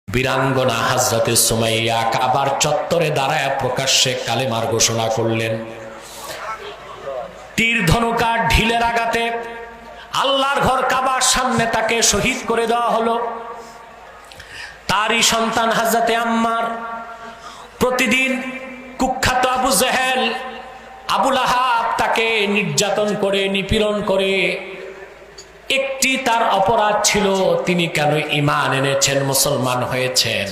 বীরাঙ্গনা হযরতে সুমাইয়া কাবার চত্বরে দাঁড়ায় প্রকাশ্যে কালেমার ঘোষণা করলেন। তীর ধনুকার ঢিলের আঘাতে আল্লাহর ঘর কাবার সামনে তাকে শহীদ করে দেওয়া হলো। তারই সন্তান হযরতে আম্মার প্রতিদিন কুখ্যাত আবু জেহেল, আবু লাহাব তাকে নির্যাতন করে, নিপীড়ন করে। একটি তার অপরাধ ছিল, তিনি কেন ঈমান এনেছেন, মুসলমান হয়েছেন।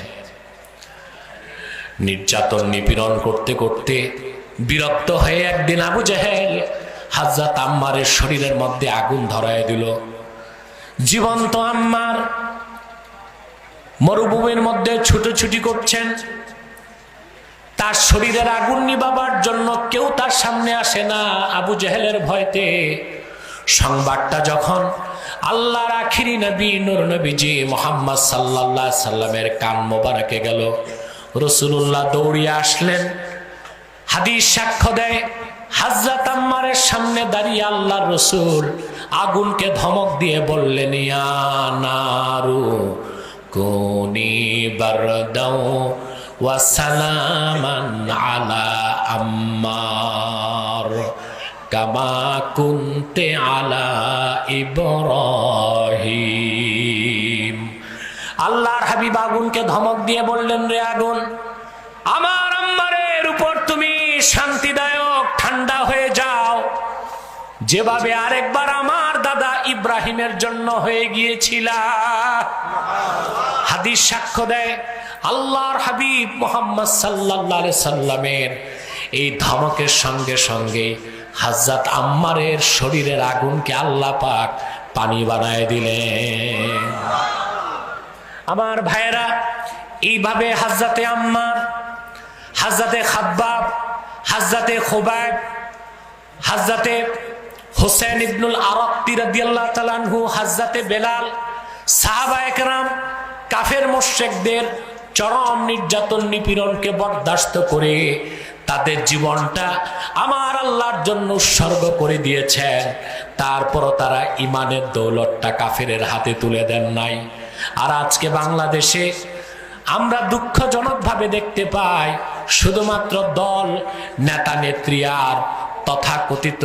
নির্যাতন নিপীড়ন করতে করতে বিরক্ত হয়ে একদিন আবু জেহেল হযরত আম্মারের শরীরের মধ্যে আগুন ধরায় দিল। জীবন্ত আম্মার মরুভূমির মধ্যে ছুটোছুটি করছেন, তার শরীরের আগুন নিভাবার জন্য কেউ তার সামনে আসে না আবু জেহেলের ভয়তে। সংবাদটা যখন আল্লাহর আখিরি নবী নূর নবীজি মুহাম্মদ সাল্লাল্লাহু আলাইহি সাল্লামের কান মোবারকে গেল, রাসূলুল্লাহ দৌড়িয়ে আসলেন। হাদিস সাক্ষ্য দেয়, হযরত আম্মারের সামনে দাঁড়িয়ে আল্লাহর রাসূল আগুনকে ধমক দিয়ে বললেন, ইয়া নারু কুনি বারদাও ওয়া সালামান আলা আম্মার কামা কুনতে আলা ইব্রাহিম। আল্লাহর হাবিব আগুনকে ধমক দিয়ে বললেন, রে আগুন, আমার আম্মারের উপর তুমি শান্তিদায়ক ঠান্ডা হয়ে যাও, যেভাবে আরেকবার আমার দাদা ইব্রাহিমের জন্য হয়ে গিয়েছিল। হাদিস সাক্ষ্য দেয়, আল্লাহর হাবিব মুহাম্মদ সাল্লাল্লাহু আলাইহি সাল্লামের এই ধমকের সঙ্গে সঙ্গে হযরত আম্মারের শরীরের আগুনকে আল্লাহ পাক পানি বানায় দিলেন। আমার ভাইয়েরা, এইভাবে হযরতে আম্মার, হযরতে খাব্বাব, হযরতে খুবাইব, হযরতে হুসাইন ইবনুল আরাক্তি রাদিয়াল্লাহু তাআলা আনহু, হযরতে বেলাল, সাহাবায়ে কেরাম কাফের মুশরিকদের চরম নির্যাতন নিপীড়নকে বরদাস্ত করে তাদের জীবনটা আমার আল্লাহর জন্য উৎসর্গ করে দিয়েছেন। তারপরও তারা ইমানের দৌলতটা কাফেরের হাতে তুলে দেন নাই। আর আজকে বাংলাদেশে আমরা দুঃখজনকভাবে দেখতে পাই, শুধুমাত্র দল, নেতা নেত্রী আর তথাকথিত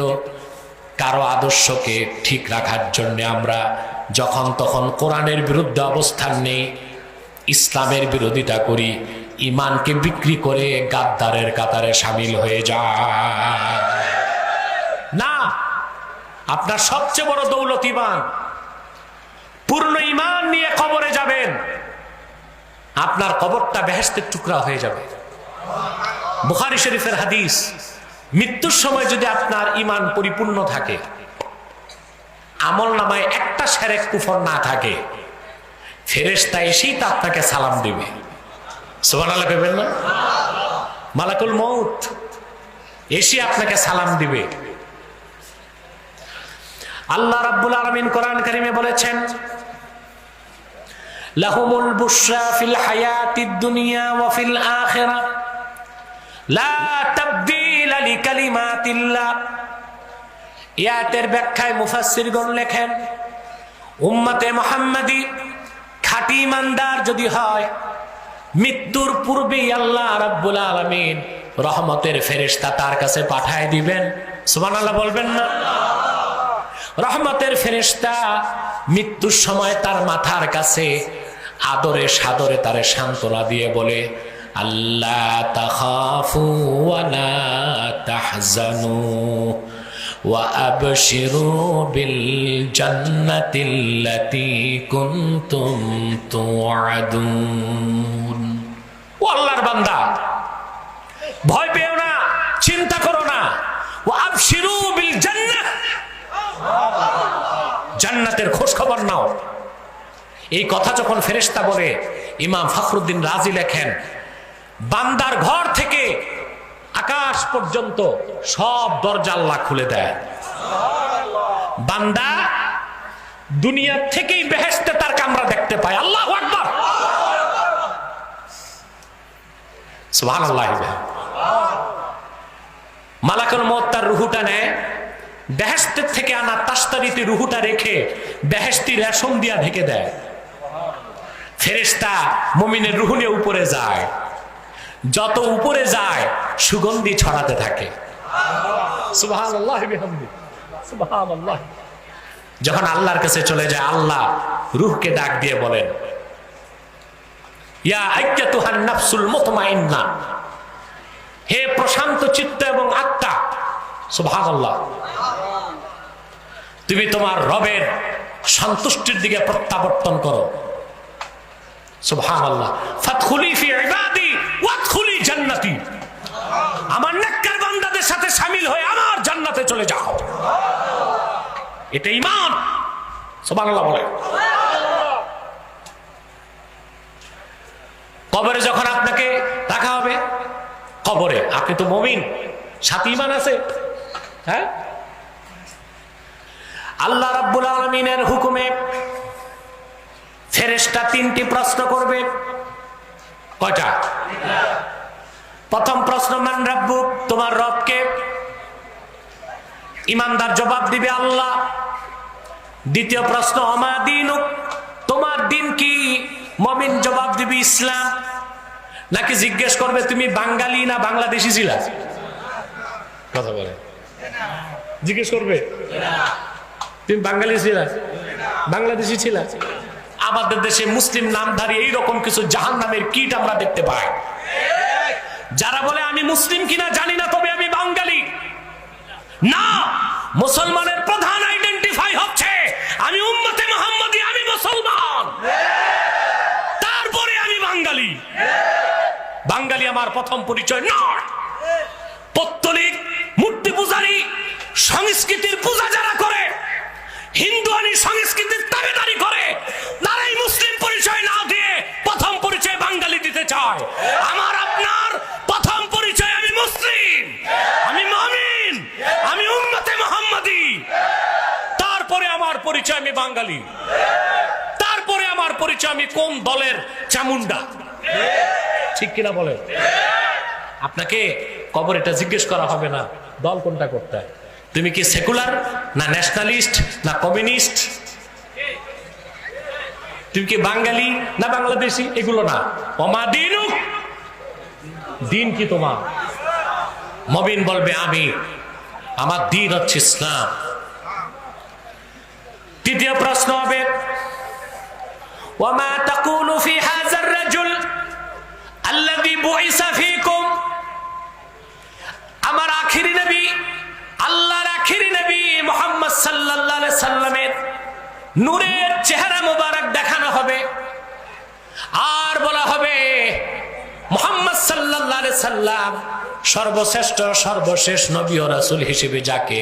কারো আদর্শকে ঠিক রাখার জন্য আমরা যখন তখন কোরআনের বিরুদ্ধে অবস্থান নেই, ইসলামের বিরোধিতা করি, ইমানকে বিক্রি করে গাদ্দারের কাতারে শামিল হয়ে যায়। না, আপনার সবচেয়ে বড় দৌলত ইমান। পূর্ণ ইমান নিয়ে কবরে যাবেন, আপনার কবরটা বেহেশতের টুকরা হয়ে যাবে। বুখারী শরীফের হাদিস, মৃত্যুর সময় যদি আপনার ইমান পরিপূর্ণ থাকে, আমল নামায় একটা শিরক কুফর না থাকে, ফেরেশতা এসেই তা আপনাকে সালাম দিবে। সুবহানাল্লাহ কইবেন না? মালাকুল মউত এসে আপনাকে সালাম দিবে। আল্লাহ রাব্বুল আলামিন কোরআন কারীমে বলেছেন, লাহুমুল বুশরা ফিল হায়াতিদ দুনিয়া ওয়া ফিল আখিরাহ লা তাবদীলা লিকালিমাতিল্লাহ। আয়াতের ব্যাখ্যায় মুফাসসিরগণ লেখেন, উম্মতে মুহাম্মাদী খাঁটি ইমানদার যদি হয়, মৃত্যুর পূর্বেই আল্লাহ রাব্বুল আলামিন রহমতের ফেরেশতা তার কাছে পাঠায় দিবেন। সুবহানাল্লাহ বলবেন না? রহমতের ফেরেশতা মৃত্যুর সময় তার মাথার কাছে আদরে সাদরে তারে সান্ত্বনা দিয়ে বলে, আল্লাহ তাখাফু ওয়া লা তাহজানু ওয়া আবশিরু বিল জান্নাতিল্লাতী কুনতুম তুআদুন। ও আল্লাহর বান্দা, ভয় পেও না, চিন্তা করো না, ওয়া আবশিরু বিল জান্নাহ, জান্নাতের খোঁজ খবর নাও। এই কথা যখন ফেরেশতা বলে, ইমাম ফখরুদ্দিন রাজি লেখেন, বান্দার ঘর থেকে আকাশ পর্যন্ত সব দরজা আল্লাহ খুলে দেয়। বান্দা দুনিয়া থেকেই বেহেশতে তার কামরা দেখতে পায়। আল্লাহু আকবার, সুবহানাল্লাহ। মালাকুল মউত তার রূহটা নেয়, বেহেশতের থেকে আনা তাস্তারিতে রূহটা রেখে বেহেশতি রেশম দিয়া ঢেকে দেয়। ফেরেশতা মুমিনের রূহ নিয়ে উপরে যায়, যত উপরে যায় সুগন্ধি ছড়াতে থাকে। সুবহানাল্লাহ বিহামদি, সুবহানাল্লাহ। যখন আল্লাহর কাছে চলে যায়, আল্লাহ রূহকে ডাক দিয়ে বলেন, ইয়া আইয়াতুহান নাফসুল মুতমাইন্না, হে প্রশান্ত চিত্ত এবং আত্মা, সুবহানাল্লাহ, তুমি তোমার রবের সন্তুষ্টির দিকে প্রত্যাবর্তন করো। সুবহানাল্লাহ। ফাদখুলি ফি ইবাদি ওয়াদখুলি জান্নাতি, আমার নেককার বান্দাদের সাথে শামিল হয়ে আমার জান্নাতে চলে যাও। এটা ঈমান। সুবহানাল্লাহ বলে। কবরে যখন আপনাকে রাখা হবে, কবরে আপনি তো মুমিন, সাথে ঈমান আছে, হ্যাঁ? আল্লাহ রাব্বুল আলামিনের হুকুমে ফেরেশতা তিনটি প্রশ্ন করবে। কয়টা? প্রথম প্রশ্ন, মান রাব্বুক, তোমার রব কে? ঈমানদার জবাব দিবে আল্লাহ। দ্বিতীয় প্রশ্ন, আমা দীনুক, তোমার দিন কি? মুমিন জবাব দিবে ইসলাম। নাকি জিজ্ঞেস করবে তুমি বাঙালি না বাংলাদেশি ছিলা? কথা বলে, জিজ্ঞেস করবে তুমি বাঙালি ছিলা বাংলাদেশি ছিলা? আমাদের দেশে মুসলিম নামধারী এইরকম কিছু জাহান্নামের কীট আমরা দেখতে পাই, যারা বলে আমি মুসলিম কিনা জানি না, তবে আমি বাঙালি। না, মুসলমানের প্রধান আইডেন্টিফাই হচ্ছে আমি উম্মতে মুহাম্মাদি, আমি মুসলমান, তারপরে আমি বাঙালি। বাঙালি আমার প্রথম পরিচয় নয়। পৌত্তলিক, মূর্তি পূজারী, সংস্কৃতির পূজা যারা করে, হিন্দুয়ানি সংস্কৃতির দাবিদারি করে, তারাই মুসলিম পরিচয় না দিয়ে প্রথম পরিচয় বাঙালি দিতে চায়। আমার আপনার প্রথম পরিচয় আমি মুসলিম, আমি মুমিন, আমি উম্মতে মুহাম্মাদি, তারপরে আমার পরিচয় আমি বাঙালি, তারপরে আমার পরিচয় আমি কোন দলের চামুন্ডা। ঠিক কিনা বলে? আপনাকে কবর এটা জিজ্ঞেস করা হবে না দল কোনটা করতে হয়, তুমি কি সেকুলার না ন্যাশনালিস্ট না কমিউনিস্ট, তুমি কি বাঙালি না বাংলাদেশি, এগুলো না। ওমা দীনুক, দিন কি তোমার? মুমিন বলবে আমি, আমার দিন হচ্ছে ইসলাম। তৃতীয় প্রশ্ন হবে, ওয়ামা তাকুলু ফি হাযার রাজুল আল্লাযী বুইসা ফীকুম, আমার আখিরি নবী, আল্লাহর আখিরি নবী মুহাম্মদ সাল্লাল্লাহু আলাইহি সাল্লামের নূরের চেহারা মোবারক দেখানো হবে, আর বলা হবে মুহাম্মদ সাল্লাল্লাহু আলাইহি সাল্লাম সর্বশ্রেষ্ঠ সর্বশেষ নবী ও রাসূল হিসেবে যাকে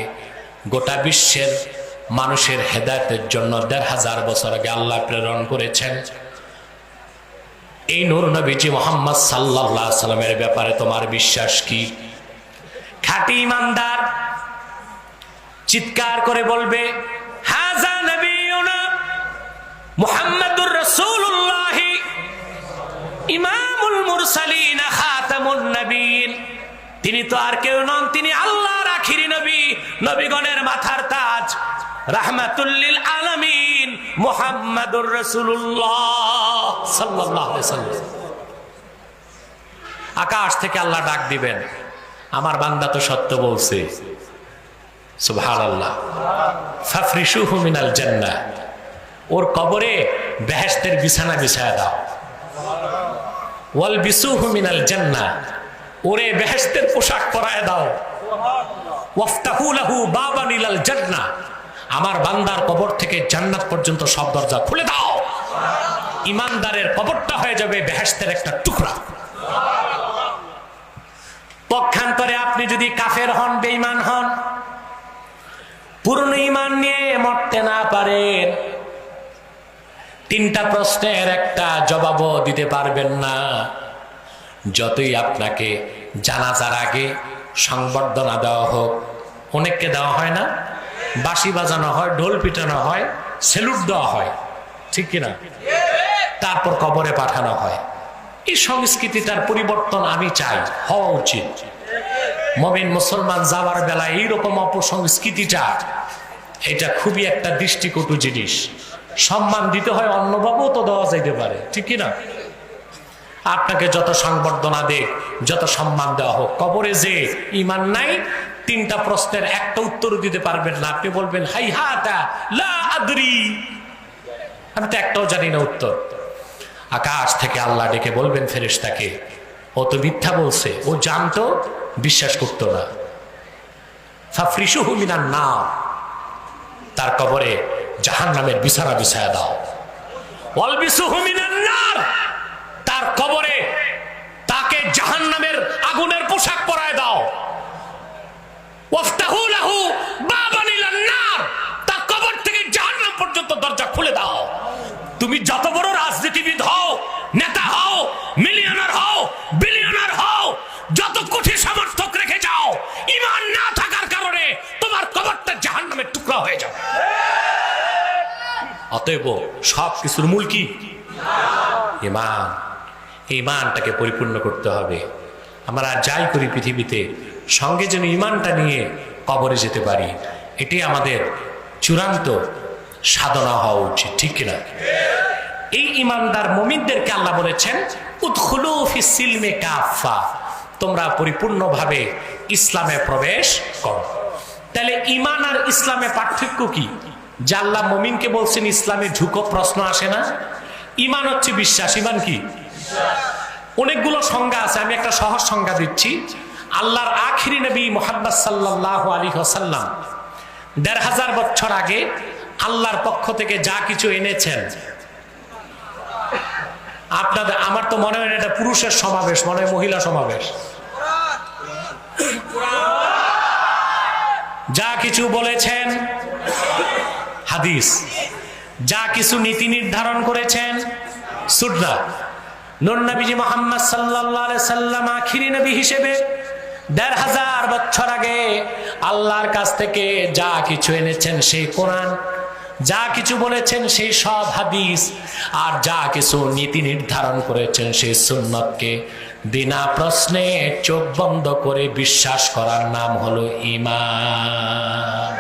গোটা বিশ্বের মানুষের হেদায়েতের জন্য ১৫০০ বছর আগে আল্লাহ প্রেরণ করেছেন। এই নূর নবীজি মুহাম্মদ সাল্লাল্লাহু আলাইহি সাল্লামের ব্যাপারে তোমার বিশ্বাস কি? খাঁটি ঈমানদার চিৎকার করে বলবে, হাযা নবিয়ুনা মুহাম্মাদুর রাসূলুল্লাহ ইমামুল মুরসালিন খাতামুন নবিয়্যিন, তিনি তো আর কেউ নন, তিনি আল্লাহর আখিরি নবী, নবীগণের মাথার তাজ, রাহমাতুল লিল আলামিন মুহাম্মাদুর রাসূলুল্লাহ সাল্লাল্লাহু আলাইহি সাল্লাম। আকাশ থেকে আল্লাহ ডাক দিবেন, আমার বান্দা তো সত্য বলছে, সুবহানাল্লাহ, ফাফরিশুহু মিনাল জান্নাহ, ওর কবরে বেহেশতের বিছানা বিছায়া দাও, ওয়ালবিসুহু মিনাল জান্নাহ, ওরে বেহেশতের পোশাক পরায় দাও, ওয়াফতাহু লাহু বাবান ইলাল জান্নাহ, আমার বান্দার কবর থেকে জান্নাত পর্যন্ত সব দরজা খুলে দাও। ঈমানদারের কবরটা হয়ে যাবে বেহেশতের একটা টুকরা। পক্ষান্তরে আপনি যদি কাফের হন, বেঈমান হন, পূর্ণ ঈমান নিয়ে মরতে না পারেন, তিনটা প্রশ্নের একটা জবাবও দিতে পারবেন না। যতই আপনাকে জানাজার আগে সংবর্ধনা দেওয়া হোক, অনেককে দেওয়া হয় না, বাঁশি বাজানো হয়, ঢোল পিটানো হয়, সেলুট দেওয়া হয়, ঠিক কিনা, তারপর কবরে পাঠানো হয়। এই সংস্কৃতিটার পরিবর্তন আমি চাই, হওয়া উচিত। মুমিন মুসলমান যাওয়ার বেলায় এইরকম অপসংস্কৃতিটা, এটা খুবই একটা দৃষ্টিকটু জিনিস। সম্মান দিতে হয় অন্যভাবেও তো দেওয়া যাইতে পারে, ঠিক কি না? আপনাকে যত সংবর্ধনা দেখ, যত সম্মান দেওয়া হোক, কবরে যে ঈমান নাই, 3টা প্রশ্নের একটা উত্তর দিতে পারবেন না। আপনি বলবেন হাই হাতা লা আদরি, আমি তো একটাও জানি না উত্তর। আকাশ থেকে আল্লাহ ডেকে বলবেন ফেরেশতাকে, ও তো মিথ্যা বলছে, ও জানতো, বিশ্বাস করতো না। ফাফরিশুহু মিনান নার, তার কবরে জাহান্নামের বিছানা বিছায়া দাও। ওয়ালবিসুহু মিনান নার, তার কবরে তাকে জাহান্নামের আগুনের পোশাক পরায় দাও। ওয়াফতাহু লাহু বাবান ইলান নার, তার কবর থেকে জাহান্নাম পর্যন্ত দরজা খুলে দাও। তুমি যত বড় রাজনীতিবিদ হও, নেতা হও, মিলিয়নার হও, বিলিয়নার হও, যত কোটি সমর্থক রেখে যাও, ঈমান না থাকার কারণে তোমার কবরটা জাহান্নামের টুকরা হয়ে যাবে। অতএব সব কিছুর মূল কি? ঈমান। ঈমানটাকে পরিপূর্ণ করতে হবে। আমরা যাই করি পৃথিবীতে, সঙ্গে যেন ঈমানটা নিয়ে কবরে যেতে পারি, এটি আমাদের চূড়ান্ত সাধনা হওয়া উচিত, ঠিক কিনা? এই ঈমানদার মুমিনদেরকে আল্লাহ বলেছেন উদখুলু ফিস সিলমি কাফা, তোমরা পরিপূর্ণভাবে ইসলামে প্রবেশ করো। তাহলে ঈমান আর ইসলামে পার্থক্য কি? যে আল্লাহ মুমিনকে বলছেন ইসলামে ঢুকো, প্রশ্ন আসে না। ঈমান হচ্ছে বিশ্বাস। ঈমান কি? অনেকগুলো সংজ্ঞা আছে, আমি একটা সহজ সংজ্ঞা দিচ্ছি। আল্লাহর আখিরি নবী মুহাম্মদ সাল্লাল্লাহু আলাইহি ওয়াসাল্লাম ১৫০০ বছর আগে আল্লাহর পক্ষ থেকে যা কিছু এনেছেন, আপনাদের, আমার তো মনে হয় এটা পুরুষের সমাবেশ, মনে হয় মহিলা সমাবেশ। যা কিছু বলেছেন হাদিস, যা কিছু নীতি নির্ধারণ করেছেন সুন্নাহ। নূর নবীজি মুহাম্মদ সাল্লাল্লাহু আলাইহি সাল্লাম আখিরি নবী হিসেবে ১৫০০ বছর আগে আল্লাহর কাছ থেকে যা কিছু এনেছেন সেই কোরআন, যা কিছু বলেছেন সেই সব হাদিস, আর যা কিছু নীতি নির্ধারণ করেছেন সেই সুন্নতকে বিনা প্রশ্নে চোখ বন্ধ করে বিশ্বাস করার নাম হলো ঈমান।